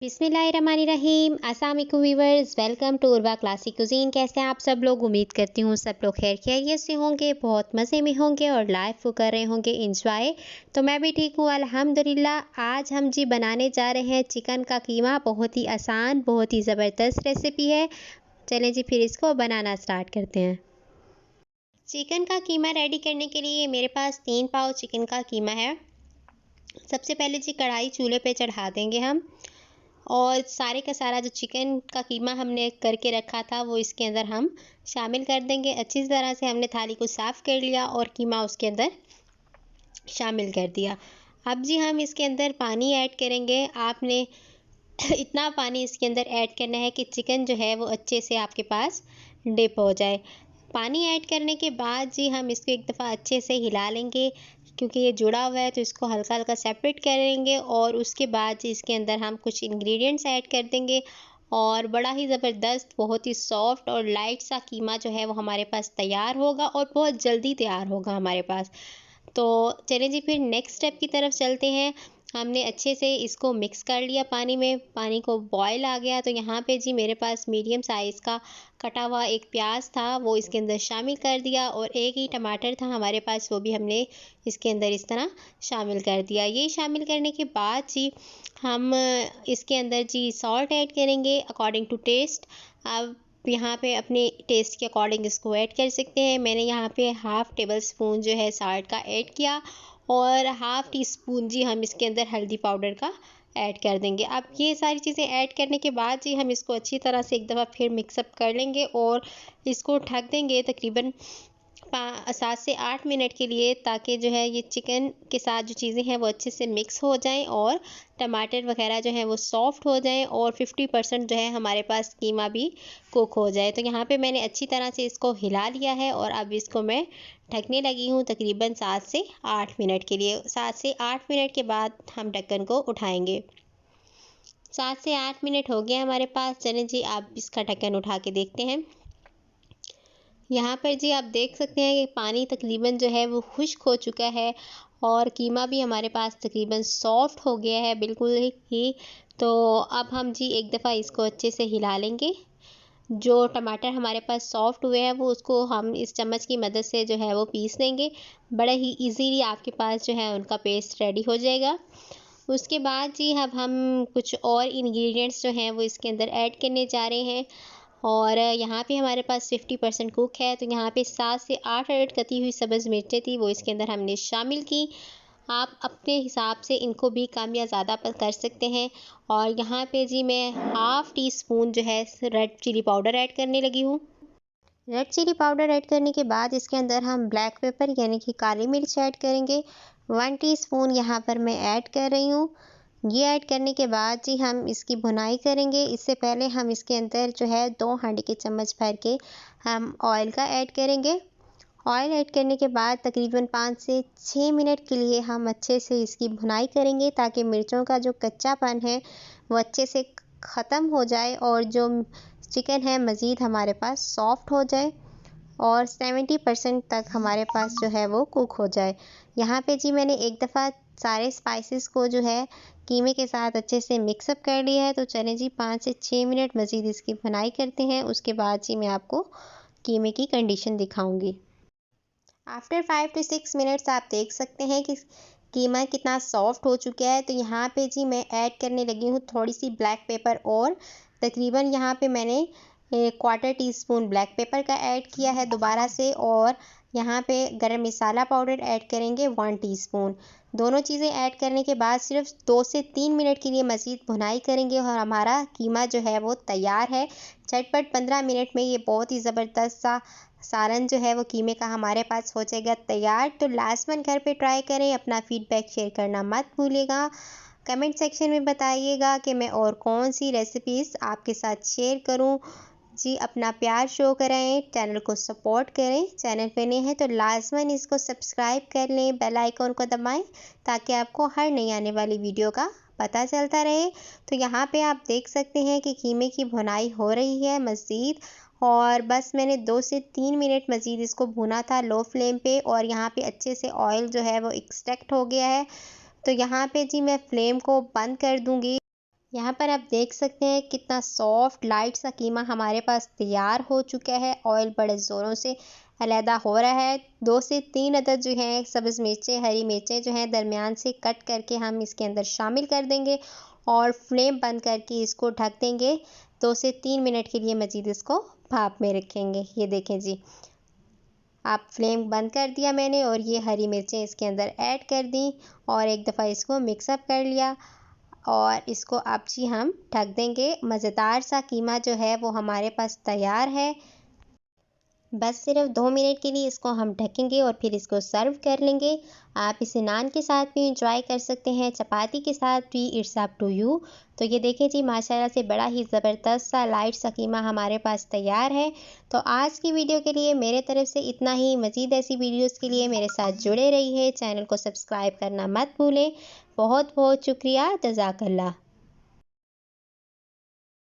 बिस्मिल्लाहिर्रहमानिर्रहीम। अस्सलाम वालेकुम viewers, welcome to Urwa classic cuisine. कैसे हैं आप सब लोग? उम्मीद करती हूँ सब लोग खैर खैरियत से होंगे, बहुत मज़े में होंगे और लाइफ को कर रहे होंगे इंजॉय। तो मैं भी ठीक हूँ अल्हम्दुलिल्लाह। आज हम जी बनाने जा रहे हैं चिकन का कीमा। बहुत ही आसान, बहुत ही ज़बरदस्त रेसिपी है। चलें जी फिर इसको बनाना स्टार्ट करते हैं। चिकन का कीमा रेडी करने के लिए मेरे पास 3 पाव चिकन का कीमा है। सबसे पहले जी कढ़ाई चूल्हे पे चढ़ा देंगे हम, और सारे का सारा जो चिकन का कीमा हमने करके रखा था वो इसके अंदर हम शामिल कर देंगे। अच्छी तरह से हमने थाली को साफ़ कर लिया और कीमा उसके अंदर शामिल कर दिया। अब जी हम इसके अंदर पानी ऐड करेंगे। आपने इतना पानी इसके अंदर ऐड करना है कि चिकन जो है वो अच्छे से आपके पास डिप हो जाए। पानी ऐड करने के बाद जी हम इसको एक दफ़ा अच्छे से हिला लेंगे, क्योंकि ये जुड़ा हुआ है तो इसको हल्का हल्का सेपरेट करेंगे। और उसके बाद जी इसके अंदर हम कुछ इंग्रेडिएंट्स ऐड कर देंगे और बड़ा ही ज़बरदस्त, बहुत ही सॉफ्ट और लाइट सा कीमा जो है वो हमारे पास तैयार होगा और बहुत जल्दी तैयार होगा हमारे पास। तो चलें जी फिर नेक्स्ट स्टेप की तरफ चलते हैं। हमने अच्छे से इसको मिक्स कर लिया पानी में, पानी को बॉयल आ गया तो यहाँ पे जी मेरे पास मीडियम साइज़ का कटा हुआ एक प्याज था, वो इसके अंदर शामिल कर दिया। और एक ही टमाटर था हमारे पास, वो भी हमने इसके अंदर इस तरह शामिल कर दिया। ये शामिल करने के बाद जी हम इसके अंदर जी सॉल्ट ऐड करेंगे अकॉर्डिंग टू टेस्ट। अब यहाँ पे अपने टेस्ट के अकॉर्डिंग इसको ऐड कर सकते हैं। मैंने यहाँ पे हाफ़ टेबल स्पून जो है साल्ट का ऐड किया, और हाफ़ टी स्पून जी हम इसके अंदर हल्दी पाउडर का ऐड कर देंगे। अब ये सारी चीज़ें ऐड करने के बाद जी हम इसको अच्छी तरह से एक दफ़ा फिर मिक्सअप कर लेंगे और इसको ढक देंगे तकरीबन 7 से 8 मिनट के लिए, ताकि जो है ये चिकन के साथ जो चीज़ें हैं वो अच्छे से मिक्स हो जाएं और टमाटर वगैरह जो है वो सॉफ्ट हो जाएं और 50% जो है हमारे पास कीमा भी कुक हो जाए। तो यहाँ पे मैंने अच्छी तरह से इसको हिला लिया है और अब इसको मैं ढकने लगी हूँ तकरीबन 7 से 8 मिनट के लिए। 7 से 8 मिनट के बाद हम ढक्कन को उठाएंगे। 7 से 8 मिनट हो गए हमारे पास। चलें जी आप इसका ढक्कन उठा के देखते हैं। यहाँ पर जी आप देख सकते हैं कि पानी तकरीबन जो है वो खुश्क हो चुका है और कीमा भी हमारे पास तकरीबन सॉफ्ट हो गया है बिल्कुल ही। तो अब हम जी एक दफ़ा इसको अच्छे से हिला लेंगे। जो टमाटर हमारे पास सॉफ्ट हुए हैं वो उसको हम इस चम्मच की मदद से जो है वो पीस देंगे। बड़ा ही इजीली आपके पास जो है उनका पेस्ट रेडी हो जाएगा। उसके बाद जी अब हम कुछ और इंग्रेडिएंट्स जो हैं वो इसके अंदर ऐड करने जा रहे हैं। और यहाँ पे हमारे पास 50% कुक है, तो यहाँ पे 7 से 8 अदद कटी हुई सब्ज़ मिर्चें थी, वो इसके अंदर हमने शामिल की। आप अपने हिसाब से इनको भी कम या ज़्यादा कर सकते हैं। और यहाँ पे जी मैं हाफ़ टी स्पून जो है रेड चिली पाउडर ऐड करने लगी हूँ। रेड चिली पाउडर ऐड करने के बाद इसके अंदर हम ब्लैक पेपर यानी कि काली मिर्च ऐड करेंगे। 1 टीस्पून यहाँ पर मैं ऐड कर रही हूँ। ये ऐड करने के बाद जी हम इसकी भुनाई करेंगे। इससे पहले हम इसके अंदर जो है 2 हांडी के चम्मच भर के हम ऑयल का ऐड करेंगे। ऑयल ऐड करने के बाद तकरीबन 5 से 6 मिनट के लिए हम अच्छे से इसकी भुनाई करेंगे, ताकि मिर्चों का जो कच्चापन है वो अच्छे से ख़त्म हो जाए और जो चिकन है मज़ीद हमारे पास सॉफ्ट हो जाए और 70% तक हमारे पास जो है वो कुक हो जाए। यहाँ पे जी मैंने एक दफ़ा सारे स्पाइसेस को जो है कीमे के साथ अच्छे से मिक्सअप कर लिया है। तो चलें जी 5 से 6 मिनट मज़ीद इसकी भुनाई करते हैं। उसके बाद जी मैं आपको कीमे की कंडीशन दिखाऊंगी। आफ्टर 5 टू 6 मिनट्स आप देख सकते हैं कि कीमा कितना सॉफ्ट हो चुका है। तो यहाँ पे जी मैं ऐड करने लगी हूँ थोड़ी सी ब्लैक पेपर, और तकरीबन यहाँ पे मैंने 1/4 टीस्पून ब्लैक पेपर का ऐड किया है दोबारा से। और यहाँ पे गरम मसाला पाउडर ऐड करेंगे 1 टीस्पून। दोनों चीज़ें ऐड करने के बाद सिर्फ 2 से 3 मिनट के लिए मज़ीद भुनाई करेंगे और हमारा कीमा जो है वो तैयार है। झटपट 15 मिनट में ये बहुत ही ज़बरदस्त सा सालन जो है वो कीमे का हमारे पास हो जाएगा तैयार। तो लाजमन घर पे ट्राई करें। अपना फीडबैक शेयर करना मत भूलिएगा। कमेंट सेक्शन में बताइएगा कि मैं और कौन सी रेसिपीज़ आपके साथ शेयर करूं। जी अपना प्यार शो करें, चैनल को सपोर्ट करें। चैनल पे नए हैं तो लाजमन इसको सब्सक्राइब कर लें, बेल आइकन को दबाएं, ताकि आपको हर नई आने वाली वीडियो का पता चलता रहे। तो यहाँ पे आप देख सकते हैं कि कीमे की भुनाई हो रही है मज़ीद, और बस मैंने 2 से 3 मिनट मज़ीद इसको भुना था लो फ्लेम पे, और यहाँ पे अच्छे से ऑयल जो है वो एक्सट्रैक्ट हो गया है। तो यहाँ पे जी मैं फ्लेम को बंद कर दूँगी। यहाँ पर आप देख सकते हैं कितना सॉफ्ट लाइट सा कीमा हमारे पास तैयार हो चुका है। ऑयल बड़े ज़ोरों से अलहदा हो रहा है। 2 से 3 अदद जो है सब्ज़ मिर्चें, हरी मिर्चें जो हैं दरमियान से कट करके हम इसके अंदर शामिल कर देंगे और फ्लेम बंद करके इसको ढक देंगे। 2 से 3 मिनट के लिए मज़ीद इसको भाप में रखेंगे। ये देखें जी, आप फ्लेम बंद कर दिया मैंने और ये हरी मिर्चें इसके अंदर ऐड कर दी और एक दफ़ा इसको मिक्सअप कर लिया और इसको अब जी हम ढक देंगे। मज़ेदार सा कीमा जो है वो हमारे पास तैयार है। बस सिर्फ 2 मिनट के लिए इसको हम ढकेंगे और फिर इसको सर्व कर लेंगे। आप इसे नान के साथ भी इंजॉय कर सकते हैं, चपाती के साथ भी, इट्स अप टू यू। तो ये देखें जी, माशाल्लाह से बड़ा ही ज़बरदस्त सा लाइट सा कीमा हमारे पास तैयार है। तो आज की वीडियो के लिए मेरे तरफ से इतना ही। मज़ीद ऐसी वीडियोज़ के लिए मेरे साथ जुड़े रहिए। चैनल को सब्सक्राइब करना मत भूलें। बहुत बहुत शुक्रिया। जज़ाकल्लाह।